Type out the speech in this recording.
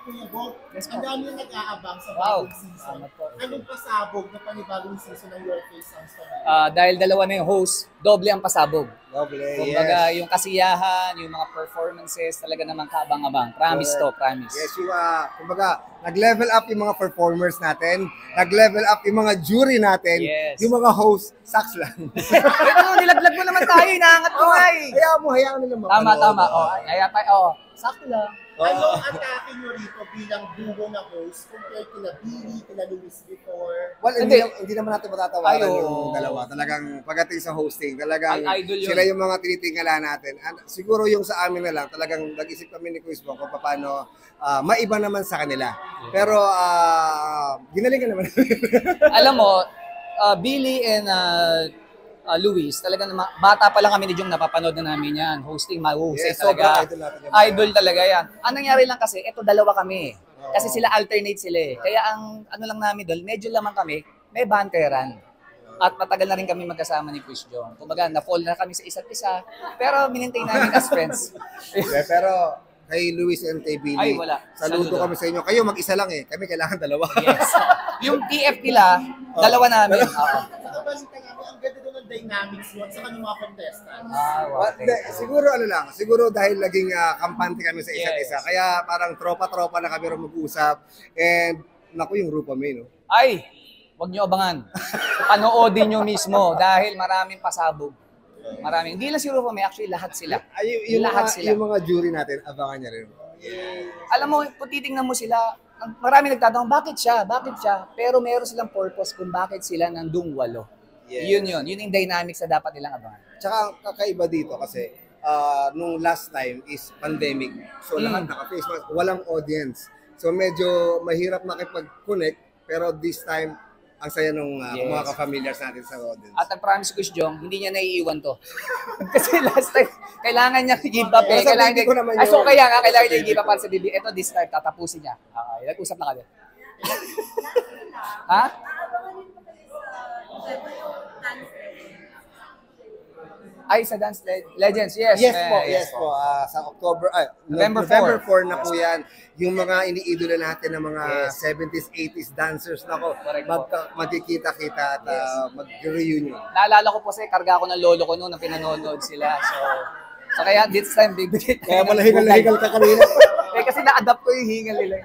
Kuya Bob, Yes ang po. dami yung nag-aabang sa Wow. bagong season. Salamat po. Anong pasabog na panibagong season ng Your Face Sounds Familiar? Dahil dalawa na yung host, doble ang pasabog. Doble, Kumbaga, yes. yung kasiyahan, yung mga performances, talaga naman kaabang-abang. Promise to, promise. Yes, yung, kumbaga, nag-level up yung mga performers natin, nag-level up yung mga jury natin, Yes. yung mga host, sucks lang. Ito, nilaglag mo naman tayo, inaangat ko nga eh. Hayaan nila Tama, mapanood. tama. Kaya tayo, sakto lang. Anong atake nyo rito bilang duo na host compared kina Billy, kina Luis before? Well, hindi naman natin matatawaran Ay, oo. yung dalawa. Talagang pagdating sa hosting, talagang Ay, idol yun. sila yung mga tinitingala natin. And siguro yung sa amin na lang, talagang nag-isip kami ni Quiz Bong kung paano maiba naman sa kanila. Pero ginalingan naman namin. Alam mo, Billy and Luis, talaga naman, bata pa lang kami ni Jong napapanood na namin yan. Hosting, mahusay Yes, talaga. sobrang idol natin yan. Idol talaga yan. Ang nangyari lang kasi, eto dalawa kami. Kasi sila alternate sila eh. Kaya ang ano lang namin doon, medyo lamang kami, may banteran. At matagal na rin kami magkasama ni Quiz Jong. Kumbaga, na-fall na kami sa isa't isa. Pero minintay namin as friends. Pero kay Luis and kay Billy, Ay, wala. saludo Saludo. kami sa inyo. Kayo mag-isa lang eh. Kami kailangan dalawa. Yes. Yung TF nila, dalawa namin. Oo. Saka balita namin, ang ganda doon ng dynamics mo at saka ng mga contestants. Siguro ano lang, siguro dahil naging kampante kami sa isa't Yes. isa. Kaya parang tropa-tropa na kami rin mag-usap. And naku yung Rupa May, no? Ay, wag nyo abangan. Panoodin nyo mismo dahil maraming pasabog. Maraming. Hindi lang si Rufa May, actually lahat sila. Ay, yung, Lahat mga, sila. yung mga jury natin, abangan niya rin. Alam mo, kung titingnan mo sila, marami nagtatanong, bakit siya? Bakit siya? Pero meron silang purpose kung bakit sila nandung walo. Yes. Yun yun. Yun yung dynamics na dapat nilang abangan. Tsaka ang kakaiba dito kasi nung last time is pandemic. So lahat naka-face mask, walang audience. So medyo mahirap makipag-connect pero this time ang saya nung Yes. mga ka-familiars natin sa audience. At ang promise ko si Jong, hindi niya naiiwan to. Kasi last time, kailangan niya i-give up eh. Nasa Kailangan baby ko naman niya, so yun. kaya nga, kailangan niya i-give up para sa baby. Ito, this time, tatapusin niya. Nag-usap na kami. Ha? Ay, sa Dance Legends, yes. Yes po. Sa October, November November 4. 4 na po yan. Yung mga iniidolo natin ng mga Yes. 70s, 80s dancers na ko, Correct po. magkikita-kita at mag-reunion. Naalala ko po kasi, karga ako ng lolo ko noon nang pinanonood sila. So kaya this time, bibigay tayo. Kaya pala hingal-hingal ka kanina. Kasi na-adapt ko yung hingal nila.